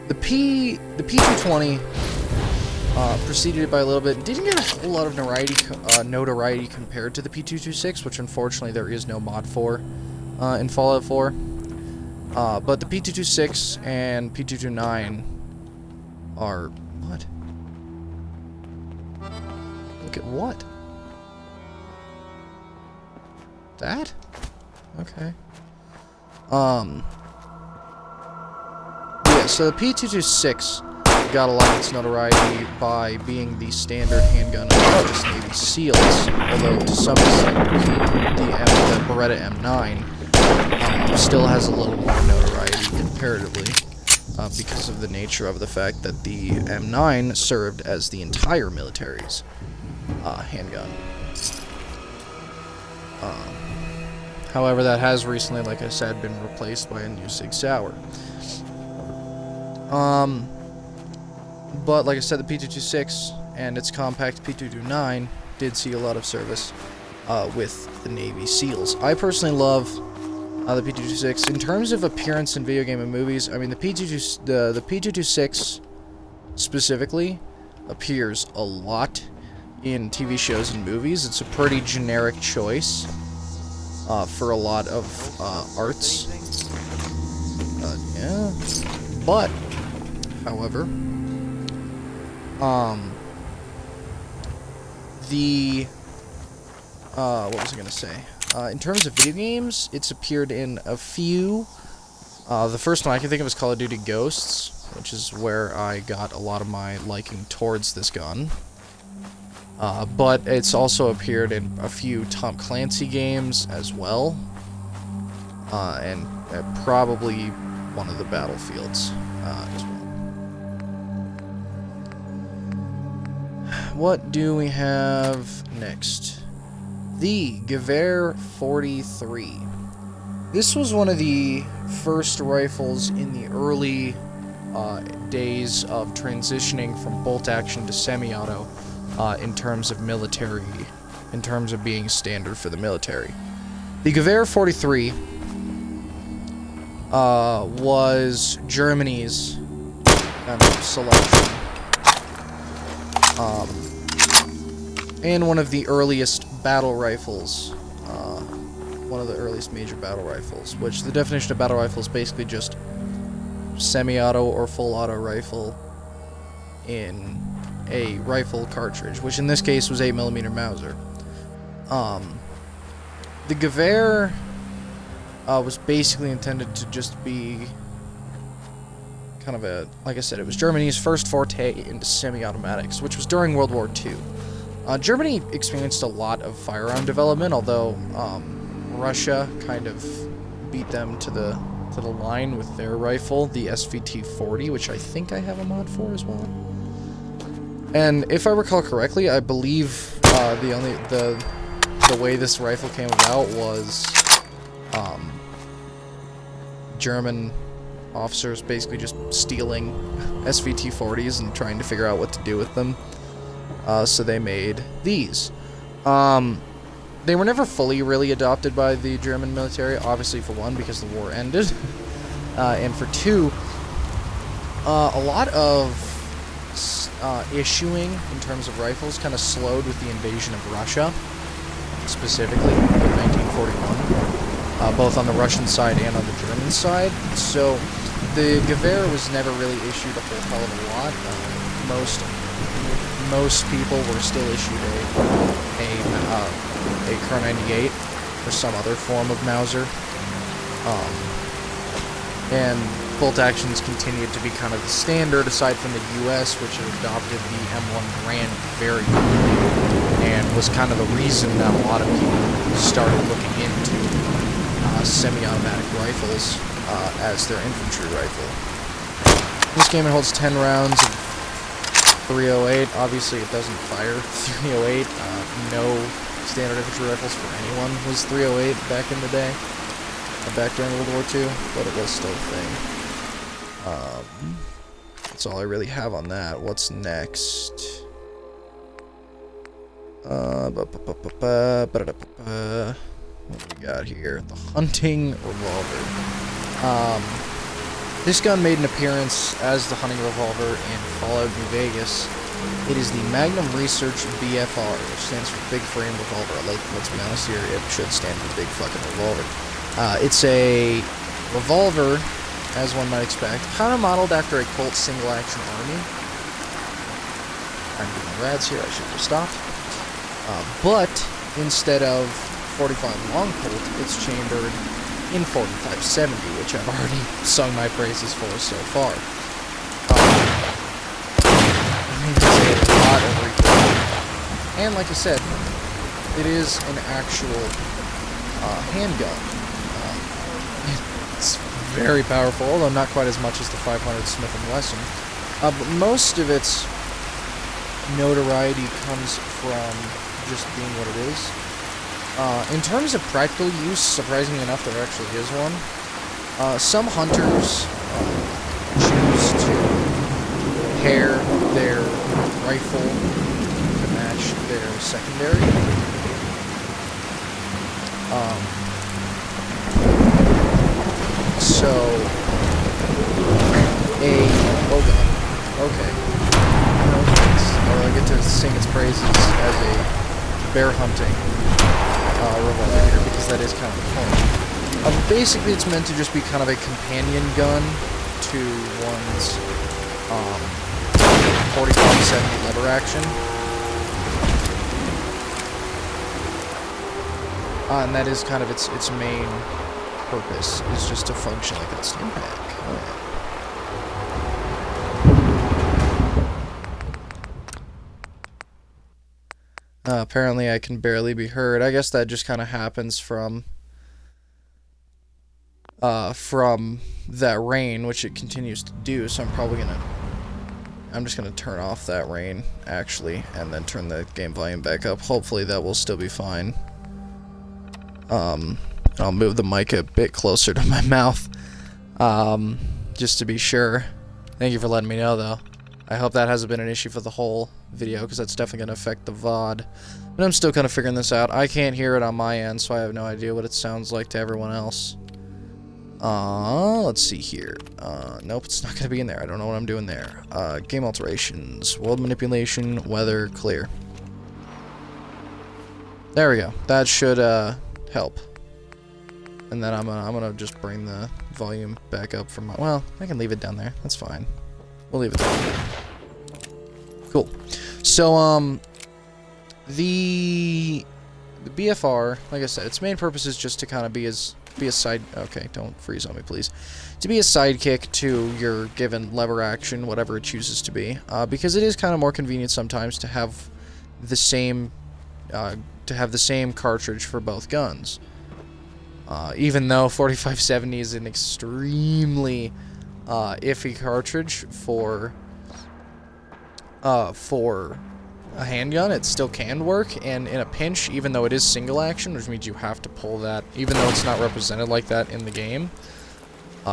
The P220 preceded it by a little bit. Didn't get a whole lot of notoriety compared to the P226, which unfortunately there is no mod for in Fallout 4. But the P226 and P229 are what? Look at what? That? Okay. Yeah, so the P226 got a lot of its notoriety by being the standard handgun of the Navy SEALs, although to some extent the Beretta M9 still has a little more notoriety comparatively, because of the nature of the fact that the M9 served as the entire military's handgun. However, that has recently, like I said, been replaced by a new Sig Sauer. But like I said, the P226 and its compact P229 did see a lot of service with the Navy SEALs. I personally love the P226 in terms of appearance in video game and movies. I mean, the P226 specifically appears a lot in TV shows and movies. It's a pretty generic choice for a lot of arts. Yeah, but however, what was I gonna say? In terms of video games, it's appeared in a few. The first one I can think of is Call of Duty Ghosts, which is where I got a lot of my liking towards this gun. But it's also appeared in a few Tom Clancy games as well, and probably one of the Battlefields as well. What do we have next? The Gewehr 43. This was one of the first rifles in the early days of transitioning from bolt action to semi-auto in terms of military, in terms of being standard for the military. The Gewehr 43 was Germany's selection. And one of the earliest battle rifles, one of the earliest major battle rifles, which the definition of battle rifle is basically just semi-auto or full auto rifle in a rifle cartridge, which in this case was 8mm Mauser. The Gewehr was basically intended to just be kind of a, like I said, it was Germany's first forte into semi-automatics, which was during World War II. Germany experienced a lot of firearm development, although Russia kind of beat them to the line with their rifle, the SVT-40, which I think I have a mod for as well. And if I recall correctly, I believe the way this rifle came about was German officers basically just stealing SVT-40s and trying to figure out what to do with them. So they made these. They were never fully really adopted by the German military, obviously for one, because the war ended, and for two, a lot of issuing in terms of rifles kind of slowed with the invasion of Russia, specifically in 1941, both on the Russian side and on the German side. So the Gewehr was never really issued a whole hell of a lot. Most people were still issued a Kar 98 or some other form of Mauser, and bolt actions continued to be kind of the standard, aside from the U.S., which had adopted the M1 brand very quickly, and was kind of the reason that a lot of people started looking into semi-automatic rifles as their infantry rifle. This game holds 10 rounds of .308. Obviously, it doesn't fire .308. No standard infantry rifles for anyone was .308 back in the day, back during World War II, but it was still a thing. That's all I really have on that. What's next? What do we got here? The hunting revolver. This gun made an appearance as the hunting revolver in Fallout New Vegas. It is the Magnum Research BFR, which stands for Big Frame Revolver. Let's be honest here, it should stand for Big Fucking Revolver. It's a revolver, as one might expect, kind of modeled after a Colt single-action Army. I'm doing rads here, I should have stopped. But instead of 45 long Colt, it's chambered in 45-70, which I've already sung my praises for so far. There's a lot of recoil. And like I said, it is an actual handgun. It's very powerful, although not quite as much as the 500 Smith & Wesson. But most of its notoriety comes from just being what it is. In terms of practical use, surprisingly enough, there actually is one. Some hunters choose to pair their rifle to match their secondary. Oh god, okay. I get to sing its praises as a bear hunting revolver here, because that is kind of the point. Basically, it's meant to just be kind of a companion gun to one's 45-70 lever action. And that is kind of its main purpose, is just to function like a stim pack. Oh, yeah. Apparently I can barely be heard. I guess that just kind of happens from that rain, which it continues to do, so I'm just gonna turn off that rain, actually, and then turn the game volume back up. Hopefully that will still be fine. I'll move the mic a bit closer to my mouth, just to be sure. Thank you for letting me know, though. I hope that hasn't been an issue for the whole video, because that's definitely going to affect the VOD. But I'm still kind of figuring this out. I can't hear it on my end, so I have no idea what it sounds like to everyone else. Let's see here. Nope, it's not going to be in there. I don't know what I'm doing there. Game alterations, world manipulation, weather, clear. There we go. That should, help. And then I'm gonna just bring the volume back up from my... Well, I can leave it down there. That's fine. We'll leave it there. Cool. So, the BFR, like I said, its main purpose is just to kind of be a side... Okay, don't freeze on me, please. To be a sidekick to your given lever action, whatever it chooses to be. Because it is kind of more convenient sometimes to have the same... cartridge for both guns. Even though 4570 is an extremely iffy cartridge for a handgun, it still can work, and in a pinch, even though it is single action, which means you have to pull that, even though it's not represented like that in the game,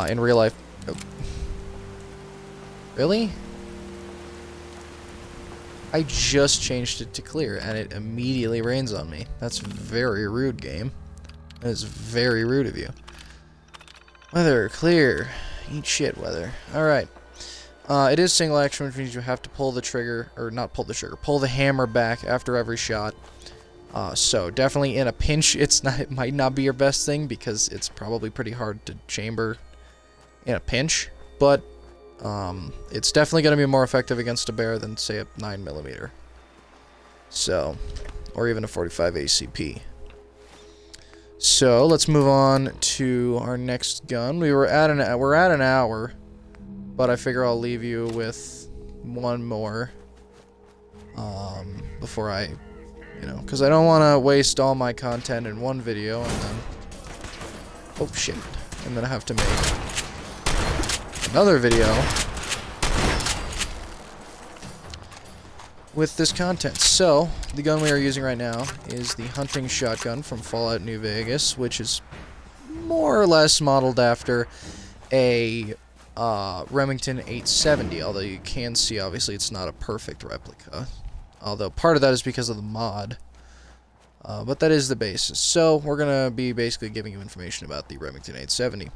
in real life. Oh. Really? I just changed it to clear, and it immediately rains on me. That's very rude, game. That is very rude of you. Weather, clear. Eat shit, weather. Alright. It is single action, which means you have to pull the trigger, or not pull the trigger, pull the hammer back after every shot. So definitely in a pinch, it might not be your best thing, because it's probably pretty hard to chamber in a pinch, but it's definitely going to be more effective against a bear than, say, a 9mm. So, or even a 45 ACP. So, let's move on to our next gun. we're at an hour, but I figure I'll leave you with one more, before I, because I don't want to waste all my content in one video, and then, oh shit, and then I have to make another video with this content. So, the gun we are using right now is the hunting shotgun from Fallout New Vegas, which is more or less modeled after a Remington 870, although you can see, obviously, it's not a perfect replica. Although part of that is because of the mod. But that is the basis. So, we're going to be basically giving you information about the Remington 870.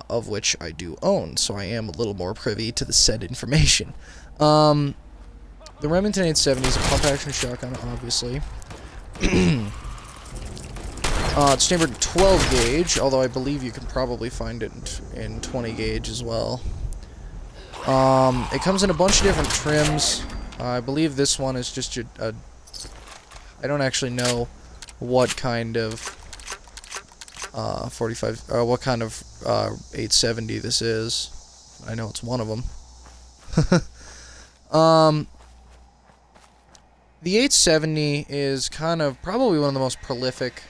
Of which I do own, so I am a little more privy to the said information. The Remington 870 is a pump-action shotgun, obviously. It's chambered 12 gauge, although I believe you can probably find it in 20 gauge as well. It comes in a bunch of different trims. I believe this one is just a I don't actually know what kind of 870 this is. I know it's one of them. The 870 is kind of probably one of the most prolific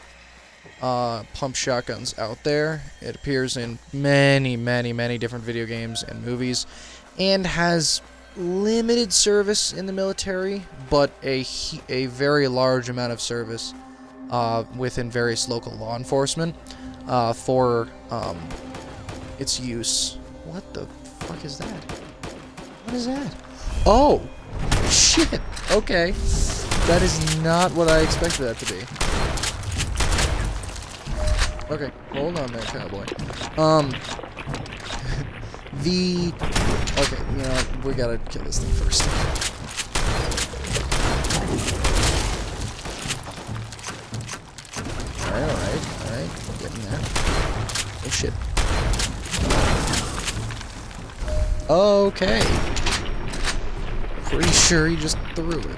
pump shotguns out there. It appears in many, many, many different video games and movies, and has limited service in the military, but a very large amount of service within various local law enforcement for its use. What the fuck is that? What is that? Oh! Shit! Okay. That is not what I expected that to be. Okay, hold on there, cowboy. Okay, you know what? We gotta kill this thing first. Alright. Getting there. Oh, shit. Okay. Pretty sure he just threw it.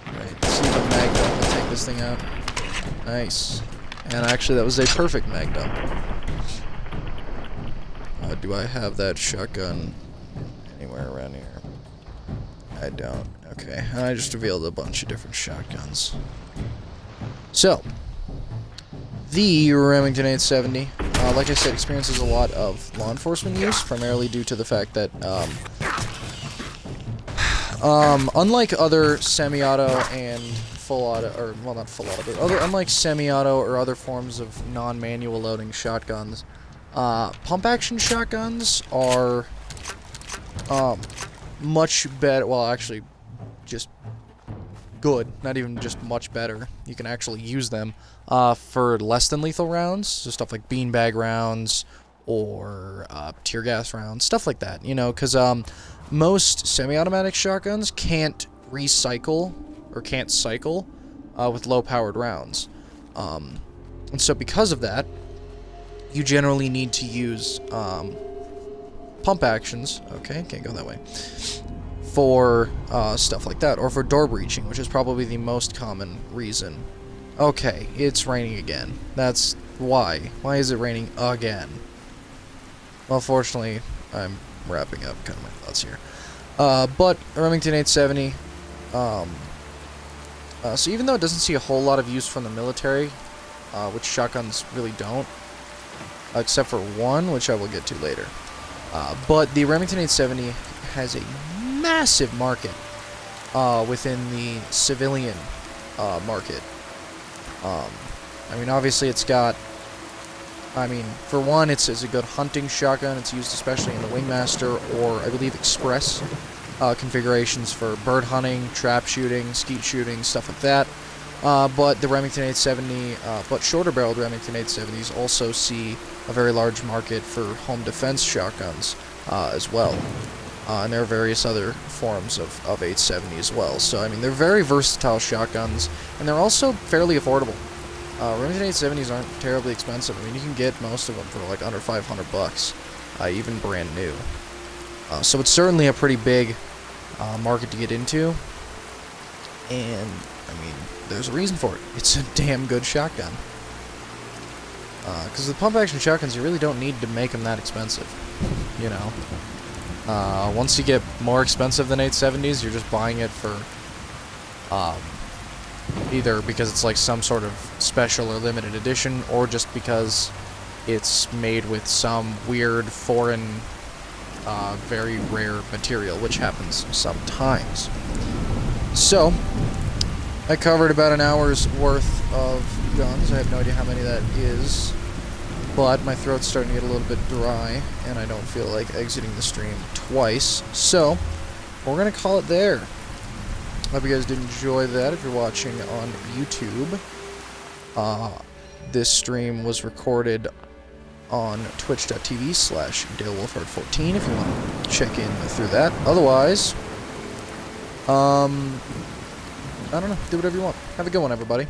Alright, let's see the mag dump will take this thing out. Nice. And actually, that was a perfect mag dump. Do I have that shotgun anywhere around here? I don't. Okay, and I just revealed a bunch of different shotguns. So, the Remington 870, like I said, experiences a lot of law enforcement use, primarily due to the fact that, unlike other semi-auto and full-auto, or, well, not full-auto, but unlike semi-auto or other forms of non-manual loading shotguns, pump-action shotguns are, much better, well, actually, just good, not even just much better. You can actually use them, for less than lethal rounds, so stuff like beanbag rounds, or, tear gas rounds, stuff like that, you know, because, most semi-automatic shotguns can't recycle, or can't cycle, with low-powered rounds. And so because of that, you generally need to use pump actions, okay, can't go that way, for stuff like that, or for door breaching, which is probably the most common reason. Okay, it's raining again. That's why. Why is it raining again? Well, fortunately, I'm wrapping up kind of my thoughts here. But Remington 870, so even though it doesn't see a whole lot of use from the military, which shotguns really don't, except for one, which I will get to later. But the Remington 870 has a massive market within the civilian market. I mean, obviously it's got, I mean, for one, it's a good hunting shotgun. It's used especially in the Wingmaster or, I believe, Express configurations for bird hunting, trap shooting, skeet shooting, stuff like that. But the Remington 870, but shorter-barreled Remington 870s also see a very large market for home defense shotguns as well. And there are various other forms of 870 as well. So, I mean, they're very versatile shotguns, and they're also fairly affordable. Remington 870s aren't terribly expensive. I mean, you can get most of them for like under $500, even brand new. So it's certainly a pretty big market to get into, and, I mean, there's a reason for it. It's a damn good shotgun. Because with pump-action shotguns, you really don't need to make them that expensive, you know. Once you get more expensive than 870s, you're just buying it for, either because it's like some sort of special or limited edition, or just because it's made with some weird foreign, very rare material, which happens sometimes. So, I covered about an hour's worth of guns. I have no idea how many that is, but my throat's starting to get a little bit dry, and I don't feel like exiting the stream twice, so we're going to call it there. Hope you guys did enjoy that if you're watching on YouTube. This stream was recorded on twitch.tv/DaleWolfhard14 if you want to check in through that. Otherwise, I don't know, do whatever you want. Have a good one, everybody.